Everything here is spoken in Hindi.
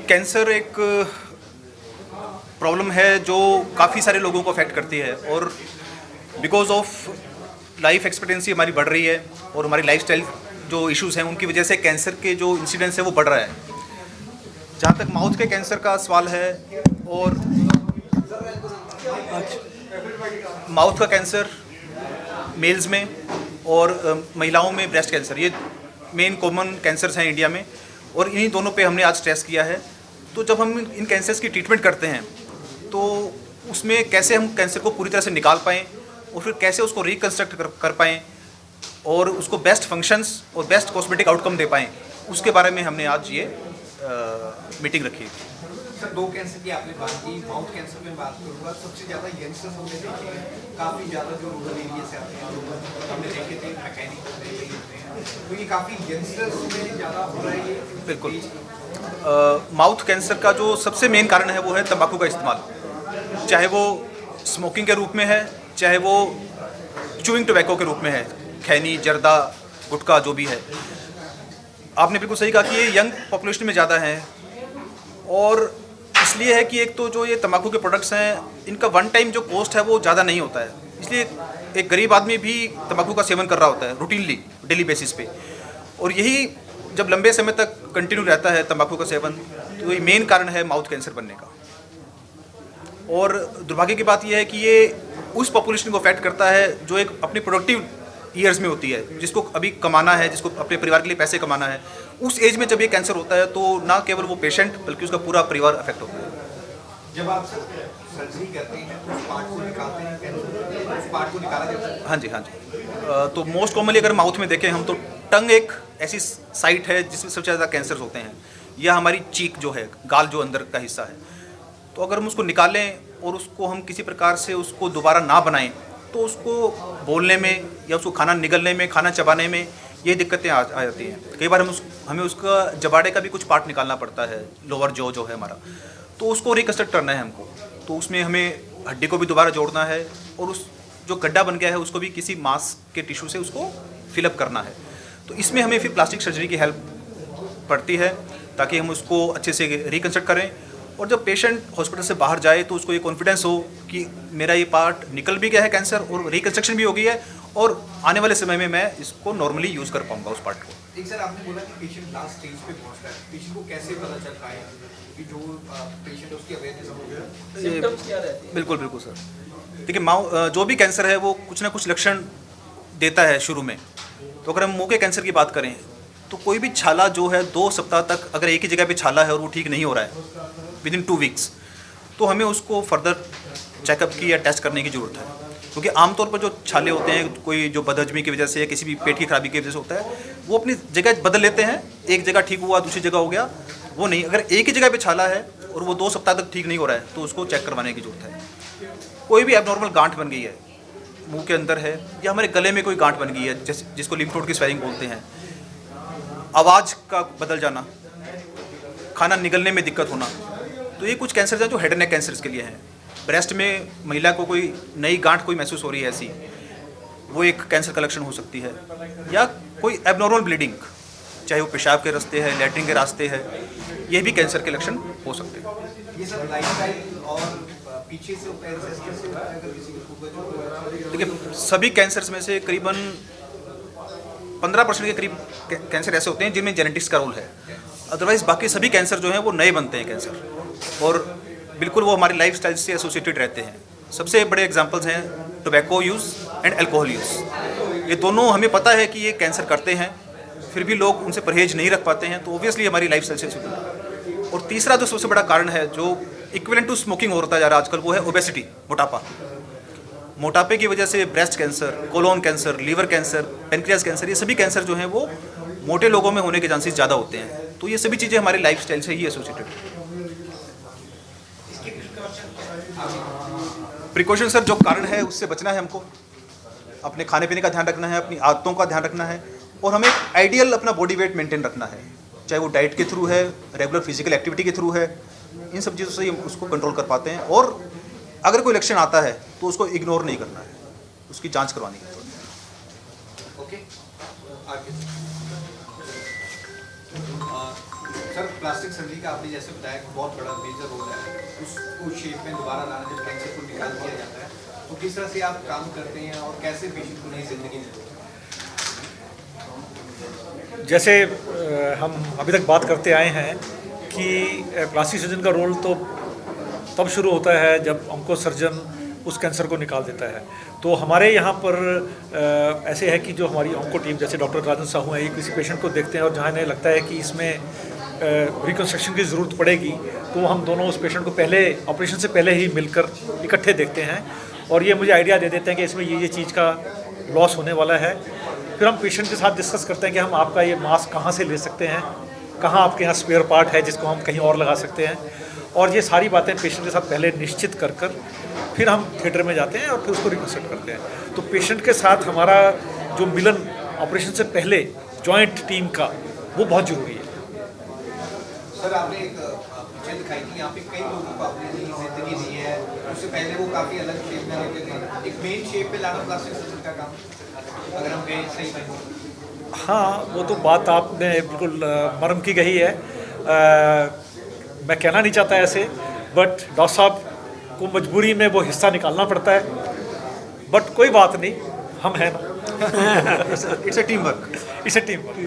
कैंसर एक प्रॉब्लम है जो काफ़ी सारे लोगों को अफेक्ट करती है और बिकॉज ऑफ लाइफ एक्सपेक्टेंसी हमारी बढ़ रही है और हमारी लाइफस्टाइल जो इश्यूज़ हैं उनकी वजह से कैंसर के जो इंसिडेंस है वो बढ़ रहा है। जहाँ तक माउथ के कैंसर का सवाल है और माउथ का कैंसर मेल्स में और महिलाओं में ब्रेस्ट कैंसर, ये मेन कॉमन कैंसर्स हैं इंडिया में और इन्हीं दोनों पे हमने आज स्ट्रेस किया है। तो जब हम इन कैंसर्स की ट्रीटमेंट करते हैं तो उसमें कैसे हम कैंसर को पूरी तरह से निकाल पाएँ और फिर कैसे उसको रिकन्स्ट्रक्ट कर पाएँ और उसको बेस्ट फंक्शंस और बेस्ट कॉस्मेटिक आउटकम दे पाएँ, उसके बारे में हमने आज ये मीटिंग रखी है। सर, दो कैंसर की आपने बात की, माउथ कैंसर में बात करूँगा। सबसे ज़्यादा यंगस्टर्स हमने देखे हैं, काफ़ी ज़्यादा जो रूरल एरिया से आते हैं लोग हमने देखे थे, मैकेनिक होते हैं, तो ये काफ़ी यंगस्टर्स में ज़्यादा हो रहा है ये। बिल्कुल। माउथ कैंसर का जो सबसे मेन कारण है वो है तंबाकू का इस्तेमाल, चाहे वो स्मोकिंग के रूप में है, चाहे वो च्यूइंग टोबैको के रूप में है, खैनी, जर्दा, गुटखा जो भी है। आपने बिल्कुल सही कहा कि ये यंग पॉपुलेशन में ज़्यादा है और इसलिए है कि एक तो जो ये तंबाकू के प्रोडक्ट्स हैं इनका वन टाइम जो कॉस्ट है वो ज़्यादा नहीं होता है, इसलिए एक गरीब आदमी भी तंबाकू का सेवन कर रहा होता है रूटीनली डेली बेसिस पे, और यही जब लंबे समय तक कंटिन्यू रहता है तंबाकू का सेवन तो ये मेन कारण है माउथ कैंसर बनने का। और दुर्भाग्य की बात यह है कि ये उस पॉपुलेशन को अफेक्ट करता है जो एक अपनी प्रोडक्टिव ईयर्स में होती है, जिसको अभी कमाना है, जिसको अपने परिवार के लिए पैसे कमाना है। उस एज में जब ये कैंसर होता है तो ना केवल वो पेशेंट बल्कि उसका पूरा परिवार अफेक्ट होता है। जब आप सर्जरी करते हैं तो उस पार्ट को निकालते हैं, उस पार्ट को निकाला जाता है? हाँ जी, हाँ जी। तो मोस्ट कॉमनली अगर माउथ में देखें हम तो टंग एक ऐसी साइट है जिसमें सबसे ज़्यादा कैंसर होते हैं, या हमारी चीक जो है, गाल जो अंदर का हिस्सा है। तो अगर हम उसको निकालें और उसको हम किसी प्रकार से उसको दोबारा ना बनाएं तो उसको बोलने में या उसको खाना निगलने में, खाना चबाने में ये दिक्कतें आ जाती हैं। कई बार हमें उसका जबाड़े का भी कुछ पार्ट निकालना पड़ता है, लोअर जो है हमारा, तो उसको रिकन्स्ट्रक्ट करना है हमको। तो उसमें हमें हड्डी को भी दोबारा जोड़ना है और उस जो गड्ढा बन गया है उसको भी किसी मांस के टिश्यू से उसको फिलअप करना है। तो इसमें हमें फिर प्लास्टिक सर्जरी की हेल्प पड़ती है ताकि हम उसको अच्छे से रिकन्स्ट्रक्ट करें और जब पेशेंट हॉस्पिटल से बाहर जाए तो उसको ये कॉन्फिडेंस हो कि मेरा ये पार्ट निकल भी गया है कैंसर और रिकन्स्ट्रक्शन भी हो गई है और आने वाले समय में मैं इसको नॉर्मली यूज़ कर पाऊंगा उस पार्ट को। एक सर, आपने बोला कि पेशेंट लास्ट स्टेज पे पहुंचता है, पेशेंट को कैसे पता चलता है कि जो पेशेंट है उसकी अवेयरनेस हो गया, सिम्टम्स क्या रहते हैं? बिल्कुल बिल्कुल सर, देखिए जो भी कैंसर है वो कुछ ना कुछ लक्षण देता है शुरू में। तो अगर हम मुँह के कैंसर की बात करें तो कोई भी छाला जो है 2 सप्ताह तक अगर एक ही जगह पे छाला है और वो ठीक नहीं हो रहा है विदिन 2 वीक्स, तो हमें उसको फर्दर चेकअप की या टेस्ट करने की ज़रूरत है। क्योंकि आमतौर पर जो छाले होते हैं कोई जो बदहजमी की वजह से या किसी भी पेट की खराबी की वजह से होता है वो अपनी जगह बदल लेते हैं, एक जगह ठीक हुआ दूसरी जगह हो गया, वो नहीं। अगर एक ही जगह पे छाला है और वो 2 सप्ताह तक ठीक नहीं हो रहा है तो उसको चेक करवाने की ज़रूरत है। कोई भी एबनॉर्मल गांठ बन गई है मुँह के अंदर है या हमारे गले में कोई गांठ बन गई है जिसको लिम्फ नोड की स्वेलिंग बोलते हैं, आवाज़ का बदल जाना, खाना निगलने में दिक्कत होना, तो ये कुछ कैंसर हैं जो हेड एंड नेक कैंसर्स के लिए हैं। ब्रेस्ट में महिला को कोई नई गांठ कोई महसूस हो रही है ऐसी, वो एक कैंसर का लक्षण हो सकती है। या कोई एबनॉर्मल ब्लीडिंग, चाहे वो पेशाब के रास्ते है, लैट्रिन के रास्ते है, ये भी कैंसर के लक्षण हो सकते हैं। ये सब लाइफस्टाइल और पीछे से होता है, कैसे होता है? अगर किसी को शुगर जो है, देखिए सभी कैंसर्स में से करीबन 15% के करीब कैंसर ऐसे होते हैं जिनमें जेनेटिक्स का रोल है, अदरवाइज बाकी सभी कैंसर जो हैं वो नए बनते हैं कैंसर और बिल्कुल वो हमारी लाइफस्टाइल से एसोसिएटेड रहते हैं। सबसे बड़े एग्जांपल्स हैं tobacco use and alcohol use. ये दोनों हमें पता है कि ये कैंसर करते हैं, फिर भी लोग उनसे परहेज नहीं रख पाते हैं, तो ऑब्वियसली हमारी लाइफस्टाइल से एसोसिएटेड है। और तीसरा जो सबसे बड़ा कारण है जो इक्विवेलेंट टू स्मोकिंग होता जा रहा है आजकल, वो है ओबेसिटी, मोटापा। मोटापे की वजह से breast cancer, colon cancer, liver cancer, pancreas cancer, ये सभी कैंसर जो हैं वो मोटे लोगों में होने के चांसेस ज़्यादा होते हैं। तो ये सभी चीज़ें हमारी लाइफस्टाइल से ही एसोसिएटेड हैं। प्रिकॉशन सर, जो कारण है उससे बचना है हमको, अपने खाने पीने का ध्यान रखना है, अपनी आदतों का ध्यान रखना है और हमें आइडियल अपना बॉडी वेट मेंटेन रखना है, चाहे वो डाइट के थ्रू है, रेगुलर फिजिकल एक्टिविटी के थ्रू है। इन सब चीज़ों से ही हम उसको कंट्रोल कर पाते हैं और अगर कोई लक्षण आता है तो उसको इग्नोर नहीं करना है, उसकी जांच करवानी है। ओके, आगे सर प्लास्टिक सर्जरी का आपने जैसे बताया कि बहुत बड़ा मेजर रोल है उसको शेप में दोबारा लाना, जब कैंसर को निकाल दिया जाता है तो किस तरह से आप काम करते हैं और कैसे पेशेंट को नई जिंदगी देते हैं? जैसे हम अभी तक बात करते आए हैं कि प्लास्टिक सर्जन का रोल तो तब शुरू होता है जब ऑन्को सर्जन उस कैंसर को निकाल देता है। तो हमारे यहाँ पर ऐसे है कि जो हमारी ऑन्को टीम, जैसे डॉक्टर राजन साहू हैं, ये किसी पेशेंट को देखते हैं और जहाँ इन्हें लगता है कि इसमें रिकन्स्ट्रक्शन की ज़रूरत पड़ेगी तो हम दोनों उस पेशेंट को पहले ऑपरेशन से पहले ही मिलकर इकट्ठे देखते हैं और ये मुझे आइडिया दे देते हैं कि इसमें ये चीज़ का लॉस होने वाला है। फिर हम पेशेंट के साथ डिस्कस करते हैं कि हम आपका ये मास्क कहाँ से ले सकते हैं, कहाँ आपके यहाँ स्पेयर पार्ट है जिसको हम कहीं और लगा सकते हैं, और ये सारी बातें पेशेंट के साथ पहले निश्चित कर फिर हम थिएटर में जाते हैं और फिर उसको रिकन्स्ट्रक्ट करते हैं। तो पेशेंट के साथ हमारा जो मिलन ऑपरेशन से पहले जॉइंट टीम का, वो बहुत ज़रूरी है। सर आपने एक पिक्चर दिखाई थी, यहाँ पे कई लोगों को अपनी नई जिंदगी दी है, उससे पहले वो काफ़ी अलग शेप में रहते थे, एक मेन शेप पे लाना प्लास्टिक सर्जन का काम, अगर हम कहें सही कहें। हाँ, वो तो बात आपने बिल्कुल मर्म की कही है। मैं कहना नहीं चाहता ऐसे, बट डॉक्टर साहब को मजबूरी में वो हिस्सा निकालना पड़ता है, बट कोई बात नहीं, हम हैं ना। It's a team work. It's a team work.